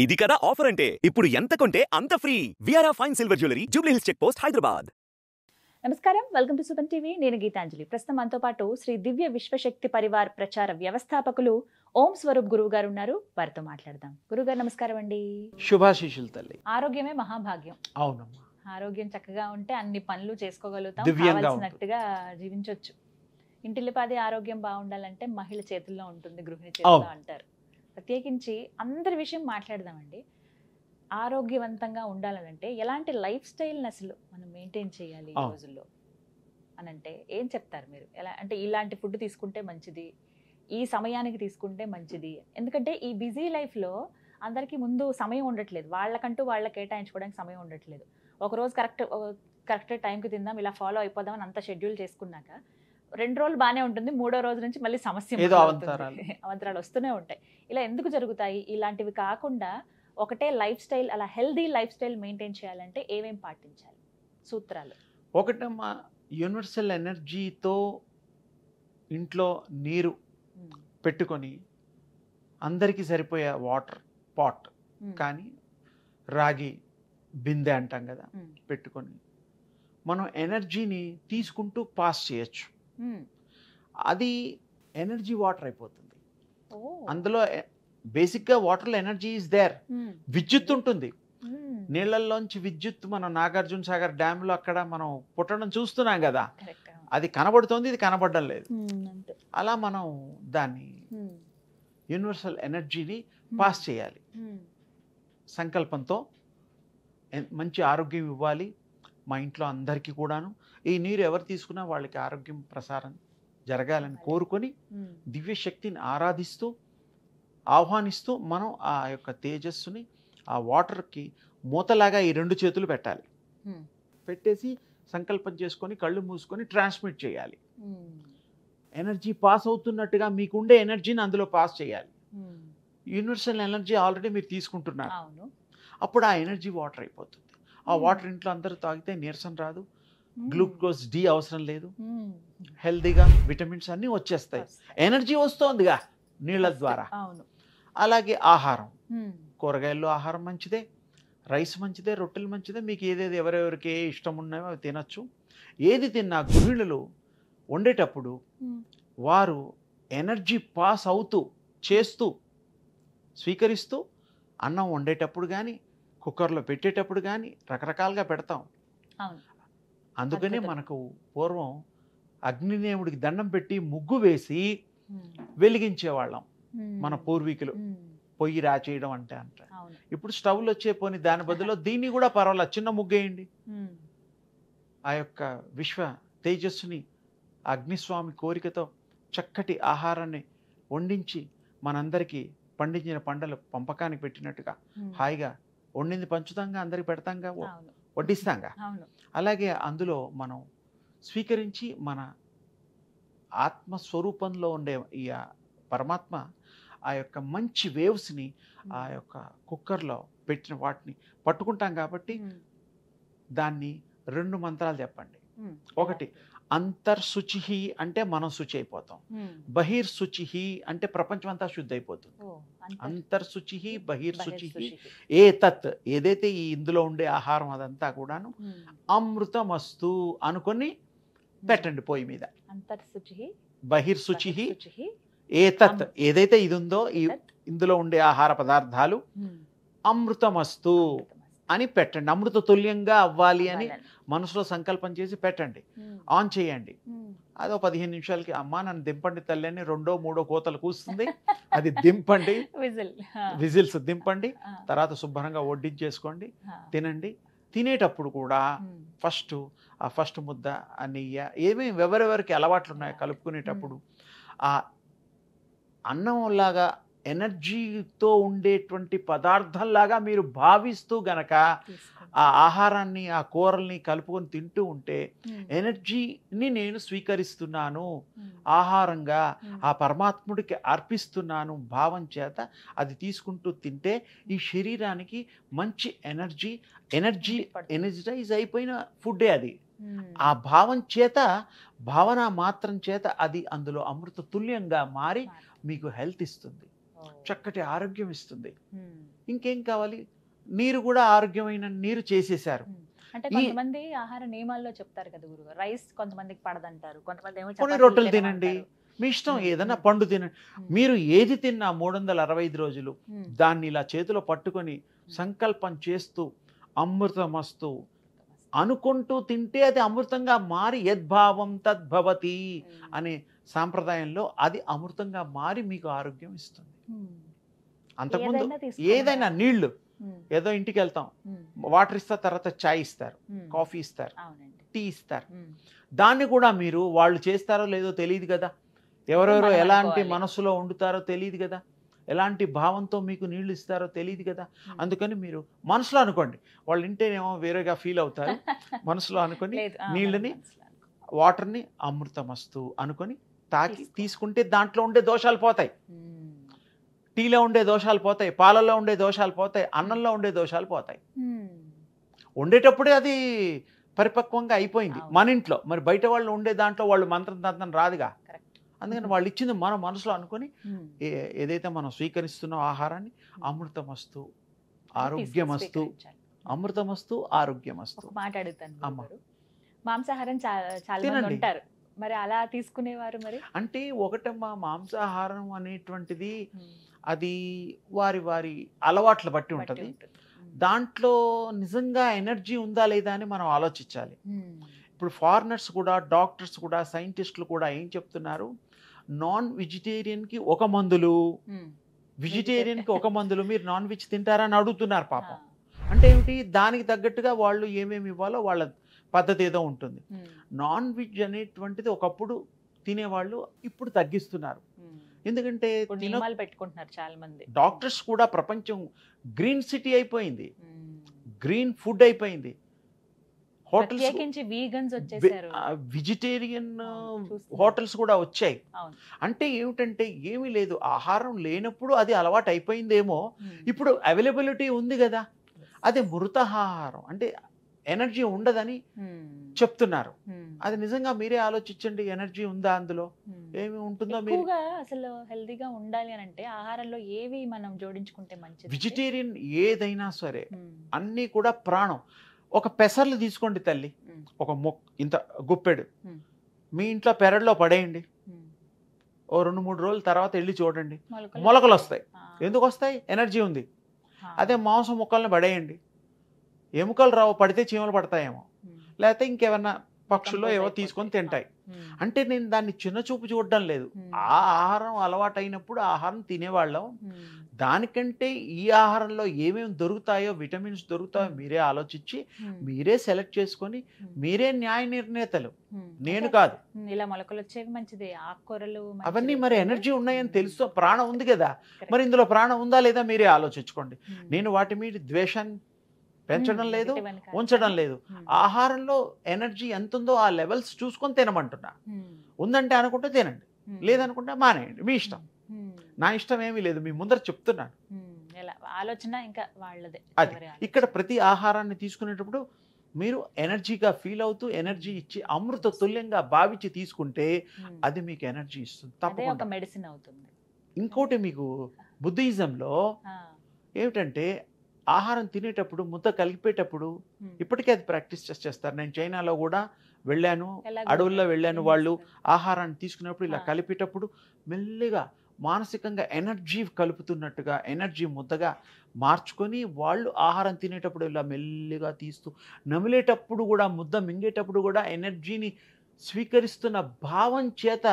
ఇది కదా ఆఫర్ అంటే ఇప్పుడు ఎంత కొంటే అంత ఫ్రీ విఆర్ఆ fine silver jewellery Jubilee Hills check post Hyderabad. నమస్కారం, వెల్కమ్ టు సుమన్ టీవీ. నేను గీతాంజలి. ప్రస్తుతం మనతో పాటు శ్రీ దివ్య విశ్వశక్తి పరివార్ ప్రచార వ్యవస్థాపకులు ఓం స్వరూప్ గురువు గారు ఉన్నారు. వారితో మాట్లాడదాం. గురుగారు నమస్కారం అండి. శుభాశీషులు తల్లి. ఆరోగ్యమే మహాభాగ్యం. అవునమ్మా. ఆరోగ్యం చక్కగా ఉంటే అన్ని పనులు చేసుకోగలుగుతాం, దివ్యంగా కావాల్సినట్టుగా జీవించవచ్చు. ఇంటిల్లిపాది ఆరోగ్యం బాగుండాలంటే మహిళ చేతుల్లో ఉంటుంది, గృహిణి చేతుల్లో అంటారు. ప్రత్యేకించి అందరి విషయం మాట్లాడదామండి. ఆరోగ్యవంతంగా ఉండాలంటే ఎలాంటి లైఫ్ స్టైల్ని అసలు మనం మెయింటైన్ చేయాలి ఈ రోజుల్లో అని అంటే ఏం చెప్తారు మీరు? ఎలా అంటే ఇలాంటి ఫుడ్ తీసుకుంటే మంచిది, ఈ సమయానికి తీసుకుంటే మంచిది? ఎందుకంటే ఈ బిజీ లైఫ్లో అందరికీ ముందు సమయం ఉండట్లేదు, వాళ్ళకంటూ వాళ్ళ కేటాయించుకోవడానికి సమయం ఉండట్లేదు. ఒకరోజు కరెక్ట్ టైంకి తిందాం, ఇలా ఫాలో అయిపోదాం అని అంత షెడ్యూల్ చేసుకున్నాక 2 రోజులు బాగానే ఉంటుంది, 3వ రోజు నుంచి మళ్ళీ సమస్య అవంతరాలు వస్తూనే ఉంటాయి. ఇలా ఎందుకు జరుగుతాయి? ఇలాంటివి కాకుండా ఒకటే లైఫ్ స్టైల్, అలా హెల్దీ లైఫ్ స్టైల్ మెయింటైన్ చేయాలంటే ఏమేం పాటించాలి? సూత్రాలు ఒకటమ్మా, యూనివర్సల్ ఎనర్జీతో ఇంట్లో నీరు పెట్టుకొని అందరికీ సరిపోయే వాటర్ పాట్ కానీ రాగి బిందె అంటాం కదా, పెట్టుకొని మనం ఎనర్జీని తీసుకుంటూ పాస్ చేయొచ్చు. అది ఎనర్జీ వాటర్ అయిపోతుంది. అందులో బేసిక్గా వాటర్లో ఎనర్జీ ఈజ్ దేర్. విద్యుత్ ఉంటుంది నీళ్ళల్లోంచి. విద్యుత్ మనం నాగార్జున సాగర్ డ్యామ్లో అక్కడ మనం పుట్టడం చూస్తున్నాం కదా, అది కనబడుతుంది, ఇది కనబడడం లేదు. అలా మనం దాన్ని యూనివర్సల్ ఎనర్జీని పాస్ చేయాలి సంకల్పంతో. మంచి ఆరోగ్యం ఇవ్వాలి మా ఇంట్లో అందరికీ కూడాను. ఈ నీరు ఎవరు తీసుకున్నా వాళ్ళకి ఆరోగ్యం ప్రసారం జరగాలని కోరుకొని దివ్యశక్తిని ఆరాధిస్తూ ఆహ్వానిస్తూ మనం ఆ యొక్క తేజస్సుని ఆ వాటర్కి మూతలాగా ఈ 2 చేతులు పెట్టాలి. పెట్టేసి సంకల్పం చేసుకొని కళ్ళు మూసుకొని ట్రాన్స్మిట్ చేయాలి. ఎనర్జీ పాస్ అవుతున్నట్టుగా మీకుండే ఎనర్జీని అందులో పాస్ చేయాలి. యూనివర్సల్ ఎనర్జీ ఆల్రెడీ మీరు తీసుకుంటున్నారు, అప్పుడు ఆ ఎనర్జీ వాటర్ అయిపోతుంది. ఆ వాటర్ ఇంట్లో అందరూ తాగితే నీరసం రాదు, గ్లూకోజ్ డి అవసరం లేదు, హెల్దీగా విటమిన్స్ అన్నీ వచ్చేస్తాయి, ఎనర్జీ వస్తోందిగా నీళ్ళ ద్వారా. అలాగే ఆహారం, కూరగాయల్లో ఆహారం మంచిదే, రైస్ మంచిదే, రొట్టెలు మంచిదే. మీకు ఏదేది ఎవరెవరికి ఏ ఇష్టం ఉన్నాయో అవి తినచ్చు. ఏది తిన్నా గృహిణులు వండేటప్పుడు వారు ఎనర్జీ పాస్ అవుతూ చేస్తూ స్వీకరిస్తూ అన్నం వండేటప్పుడు కానీ కుక్కర్లో పెట్టేటప్పుడు కానీ రకరకాలుగా పెడతాం. అందుకనే మనకు పూర్వం అగ్నిదేవుడికి దండం పెట్టి ముగ్గు వేసి వెలిగించేవాళ్ళం మన పూర్వీకులు, పొయ్యి రాచేయడం అంటే అంటారు. ఇప్పుడు స్టవ్లు వచ్చే పోని దాని బదులు దీన్ని కూడా పర్వాలేదు, చిన్న ముగ్గేయండి. ఆ యొక్క విశ్వ తేజస్సుని అగ్నిస్వామి కోరికతో చక్కటి ఆహారాన్ని వండించి మనందరికీ పండించిన పంటలు పంపకానికి పెట్టినట్టుగా హాయిగా వండింది పంచుతాంగా, అందరికి పెడతాంగా, వడ్డిస్తాంగా. అలాగే అందులో మనం స్వీకరించి మన ఆత్మస్వరూపంలో ఉండే ఈ పరమాత్మ ఆ యొక్క మంచి వేవ్స్ని ఆ యొక్క కుక్కర్లో పెట్టిన వాటిని పట్టుకుంటాం. కాబట్టి దాన్ని 2 మంత్రాలు చెప్పండి. ఒకటి అంతర్శుచి అంటే మనం శుచి అయిపోతాం, బహిర్శుచి అంటే ప్రపంచం అంతా శుద్ధి అయిపోతుంది. అంతర్శుచి బహిర్శుచి ఏ తత్, ఏదైతే ఈ ఇందులో ఉండే ఆహారం అదంతా కూడాను అమృతమస్తు అనుకొని పెట్టండి పొయ్యి మీద. బహిర్శుచి ఏ తత్, ఏదైతే ఇది ఉందో ఇందులో ఉండే ఆహార పదార్థాలు అమృతమస్తు అని పెట్టండి. అమృత తుల్యంగా అవ్వాలి అని మనసులో సంకల్పం చేసి పెట్టండి. ఆన్ చేయండి. అదో 15 నిమిషాలకి అమ్మా నన్ను దింపండి తల్లి అని 2, 3 కోతలు కూస్తుంది. అది దింపండి, విజిల్స్ దింపండి. తర్వాత శుభ్రంగా వడ్డించేసుకోండి, తినండి. తినేటప్పుడు కూడా ఫస్ట్ ముద్ద ఆ నెయ్యి ఏమేమి ఎవరెవరికి అలవాట్లు ఉన్నాయో కలుపుకునేటప్పుడు ఆ అన్నంలాగా ఎనర్జీతో ఉండేటువంటి పదార్థంలాగా మీరు భావిస్తూ గనక ఆ ఆహారాన్ని ఆ కూరల్ని కలుపుకొని తింటూ ఉంటే ఎనర్జీని నేను స్వీకరిస్తున్నాను, ఆహారంగా ఆ పరమాత్ముడికి అర్పిస్తున్నాను భావం చేత అది తీసుకుంటూ తింటే ఈ శరీరానికి మంచి ఎనర్జైజ్ అయిపోయిన ఫుడ్డే అది. ఆ భావం చేత, భావన మాత్రం చేత అది అందులో అమృత తుల్యంగా మారి మీకు హెల్త్ ఇస్తుంది. చక్కటి ఆరోగ్యం ఇస్తుంది. ఉమ్. ఇంకేం కావాలి? నీరు కూడా ఆరోగ్యమైన నీరు చేసేసారు. అంటే కొంతమంది ఆహార నియమాల్లో చెప్తారు కదా గురుగారు, రైస్ కొంతమందికి పడదంటారు, కొంతమంది ఏమో కొన్ని చపాతీలు రొట్టెలు తినండి, తినమంటారు. మీ ఇష్టం, ఉమ్, ఏదైనా ఉమ్. పండు తినండి. ఉమ్, మీరు ఏది తిన్నా 365 రోజులు ఉమ్, దాన్ని ఇలా చేతిలో పట్టుకొని సంకల్పం చేస్తూ అమృతమస్తు అనుకుంటూ తింటే అది అమృతంగా మారి యద్భావం తద్భవతి ఉమ్, అనే సాంప్రదాయంలో అది అమృతంగా మారి మీకు ఆరోగ్యం ఇస్తుంది. ఉమ్. అంతకుముందు ఏదైనా తీసుకోవాలా? ఏదైనా నీళ్లు, ఉమ్, ఏదో ఇంటికి వెళ్తాం, ఉమ్, వాటర్ ఇస్తారు, తర్వాత చాయ్ ఇస్తారు, ఉమ్. కాఫీ ఇస్తారు, అవునండి. టీ ఇస్తారు. ఉమ్, దాన్ని కూడా మీరు వాళ్ళు చేస్తారో లేదో తెలియదు కదా, ఎవరెవరో మనం ఎలాంటి అనుకోవాలి. మనసులో వండుతారో తెలియదు కదా, ఎలాంటి భావంతో మీకు నీళ్లు ఇస్తారో తెలియదు కదా. ఉమ్. అందుకని మీరు మనసులో అనుకోండి, వాళ్ళు ఇంటేనేమో వేరేగా ఫీల్ అవుతారు. మనసులో అనుకొని లేదు, నీళ్ళని, మనం మనసులో అనుకో. వాటర్ని అమృతమస్తు అనుకొని తాకి తీసుకో. తీసుకుంటే దాంట్లో ఉండే దోషాలు పోతాయి. ఉమ్, టీలో ఉండే దోషాలు పోతాయి, పాలల్లో ఉండే దోషాలు పోతాయి, అన్నంలో ఉండే దోషాలు పోతాయి. ఉమ్. వండేటప్పుడే అది పరిపక్వంగా అయిపోయింది అవును. మన ఇంట్లో. మరి బయట వాళ్ళు ఉండే దాంట్లో వాళ్ళు మంత్రం తంత్రం రాదుగా. Correct. అందుకని వాళ్ళు ఇచ్చింది మనం మనసులో అనుకొని ఉమ్. ఏదైతే మనం స్వీకరిస్తున్న ఆహారాన్ని అమృతమస్తు, అది ఆరోగ్యమస్తు, స్వీకరించాలి. అమృతమస్తు, ఆరోగ్యమస్తు. ఒక మాట అడుగుతాను అమ్మ. గురుగారు. మాంసాహారం చాలా మంది తినండి. ఉంటారు, మరి అలా తీసుకునేవారు మరి? అంటే ఒకటమ్మా, మాంసాహారం అనేటువంటిది ఉమ్, అది వారి వారి అలవాట్ల బట్టి బట్టి ఉంటుంది. ఉంటుంది. ఉమ్. దాంట్లో నిజంగా ఎనర్జీ ఉందా లేదా అని మనం ఆలోచించాలి. ఉమ్. ఇప్పుడు ఫారినర్స్ కూడా, డాక్టర్స్ కూడా, సైంటిస్టులు కూడా ఏం చెప్తున్నారు, నాన్ వెజిటేరియన్కి ఒక మందులు, ఉమ్. వెజిటేరియన్కి ఒక మందులు, మీరు నాన్ వెజ్ తింటారా అని అడుగుతున్నారు ఆ. పాపం. అంటే ఏమిటి, దానికి తగ్గట్టుగా వాళ్ళు ఏమేమి ఇవ్వాలో వాళ్ళ పద్ధతి ఏదో ఉంటుంది. ఉమ్. నాన్ వెజ్ అనేటువంటిది ఒకప్పుడు తినేవాళ్ళు, ఇప్పుడు తగ్గిస్తున్నారు. ఉమ్. ఎందుకంటే ఇప్పుడు నియమాలు పెట్టుకుంటున్నారు చాలా మంది. డాక్టర్స్ కూడా ప్రపంచం గ్రీన్ సిటీ అయిపోయింది, ఉమ్. గ్రీన్ ఫుడ్ అయిపోయింది. హోటల్స్ ప్రత్యేకించి వీగన్స్ వచ్చేసారు. వెజిటేరియన్ చూస్తున్నాను. హోటల్స్ కూడా వచ్చాయి. అవును. అంటే ఏమిటంటే ఏమీ లేదు, ఆహారం లేనప్పుడు అది అలవాటు అయిపోయిందేమో, ఉమ్. ఇప్పుడు అవైలబిలిటీ ఉంది కదా, అది మృతాహారం, అంటే ఎనర్జీ ఉండదని ఉమ్. చెప్తున్నారు. ఉమ్. అది నిజంగా మీరే ఆలోచించండి, ఎనర్జీ ఉందా అందులో, ఉమ్. ఏమి ఉంటుందో మీరు. ఎక్కువగా అసలు హెల్దీగా ఉండాలి అని అంటే ఆహారంలో ఏవి మనం జోడించుకుంటే మంచిది? వెజిటేరియన్ ఏదైనా సరే ఉమ్. అన్నీ కూడా ప్రాణం. ఒక పెసర్లు తీసుకోండి తల్లి, ఉమ్. ఒక ఇంత గుప్పెడు ఉమ్. మీ ఇంట్లో పెరట్లో పడేయండి, ఉమ్. ఓ 2-3 రోజుల తర్వాత వెళ్ళి చూడండి, మొలకలు మొలకలు వస్తాయి. ఆ. ఎందుకు వస్తాయి? ఎనర్జీ ఉంది. ఆ. అదే మాంసం ముక్కల్ని పడేయండి, ఎముకలు రావు, పడితే చీమలు పడతాయేమో, ఉమ్. లేకపోతే ఇంకేమన్నా పక్షులు Decompose ఏవో అయిపోతాయి. తీసుకొని తింటాయి. ఉమ్. అంటే నేను దాన్ని చిన్న చూపు చూడడం లేదు. ఉమ్. ఆ ఆహారం అలవాటైనప్పుడు ఆహారం తినేవాళ్ళం, ఉమ్. దానికంటే ఈ ఆహారంలో ఏమేమి దొరుకుతాయో, విటమిన్స్ దొరుకుతాయో మీరే ఆలోచించి ఉమ్. మీరే సెలెక్ట్ చేసుకొని ఉమ్. మీరే న్యాయ నిర్ణేతలు, ఉమ్. నేను అంటే, కాదు. ఇలా మొలకలు వచ్చేవి మంచిది, ఆకుకూరలు మంచిది. అవన్నీ మరి ఎనర్జీ ఉన్నాయని ఉమ్. తెలుసు, ప్రాణం ఉంది కదా. Correct. మరి ఇందులో ప్రాణం ఉందా లేదా మీరే ఆలోచించుకోండి. ఉమ్. నేను వాటి మీద ద్వేషాన్ని పెంచడం లేదు, Negative అని కాదు. ఉంచడం లేదు. ఉమ్. ఆహారంలో ఎనర్జీ ఎంత ఉందో ఆ లెవెల్స్ చూసుకొని తినమంటున్నా. ఉమ్. ఉందంటే అనుకుంటే తినండి, ఉమ్. లేదనుకుంటే మానేయండి, మీ ఇష్టం. ఉమ్. నా ఇష్టం ఏమీ లేదు, మీ ముందర చెప్తున్నాను. ఉమ్. ఎలా ఆలోచన ఇంకా వాళ్ళదే. అది ఎవరి ఇక్కడ ఆలోచన. ప్రతి ఆహారాన్ని తీసుకునేటప్పుడు మీరు ఎనర్జీగా ఫీల్ అవుతూ, ఎనర్జీ ఇచ్చి అమృత తుల్యంగా భావించి తీసుకుంటే ఉమ్. అది మీకు ఎనర్జీ ఇస్తుంది అదే ఒక తప్పకుండా. మెడిసిన్ అవుతుంది. ఇంకోటి మీకు బుద్ధిజంలో ఆ. ఏమిటంటే, ఆహారం తినేటప్పుడు ముద్ద కలిపేటప్పుడు ఉమ్. ఇప్పటికే అది ప్రాక్టీస్ చేస్తారు. నేను చైనాలో కూడా వెళ్ళాను, ఎలా అడవుల్లో గుర్తు? వెళ్ళాను. ఏం వాళ్ళు చేస్తారు? ఆహారాన్ని తీసుకున్నప్పుడు ఇలా ఆ. కలిపేటప్పుడు మెల్లిగా మానసికంగా ఎనర్జీ కలుపుతున్నట్టుగా ఎనర్జీ ముద్దగా మార్చుకొని వాళ్ళు ఆహారం తినేటప్పుడు ఇలా మెల్లిగా తీస్తూ, నమిలేటప్పుడు కూడా, ముద్ద మింగేటప్పుడు కూడా ఎనర్జీని స్వీకరిస్తున్న భావం చేత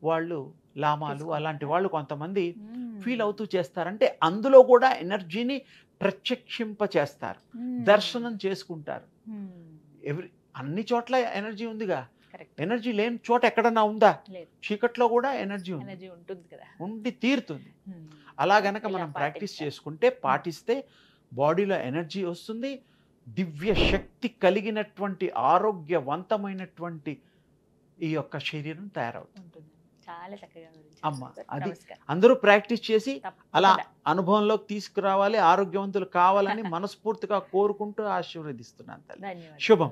వాళ్ళు లామాలు తీసుకుంటారు. అలాంటి వాళ్ళు కొంతమంది ఉమ్. ఫీల్ అవుతూ చేస్తారంటే అందులో కూడా ఎనర్జీని ప్రత్యక్షింప చేస్తారు, ఉమ్. దర్శనం చేసుకుంటారు. ఉమ్. అన్ని చోట్ల ఎనర్జీ ఉందిగా, కరెక్ట్. ఎనర్జీ లేని చోట ఎక్కడన్నా ఉందా? లేదు, చీకట్లో కూడా ఎనర్జీ ఉంది, ఎనర్జీ ఉంటుంది కదా. ఉండి తీరుతుంది. ఉమ్. అలా గనక ఇలా మనం ప్రాక్టీస్ పాటించాలి. చేసుకుంటే, పాటిస్తే బాడీలో ఎనర్జీ వస్తుంది. దివ్య శక్తి కలిగినటువంటి ఆరోగ్యవంతమైనటువంటి ఈ యొక్క శరీరం తయారవుతుంది. ఉంటుంది. చాలా చక్కగా వివరించారు అమ్మ, సార్. అది నమస్కారం. అందరూ ప్రాక్టీస్ చేసి అలా తప్పకుండా. అనుభవంలోకి తీసుకురావాలి, ఆరోగ్యవంతులు కావాలని మనస్ఫూర్తిగా కోరుకుంటూ ఆశీర్వదిస్తున్నాను తల్లి. ధన్యవాదాలు. శుభం.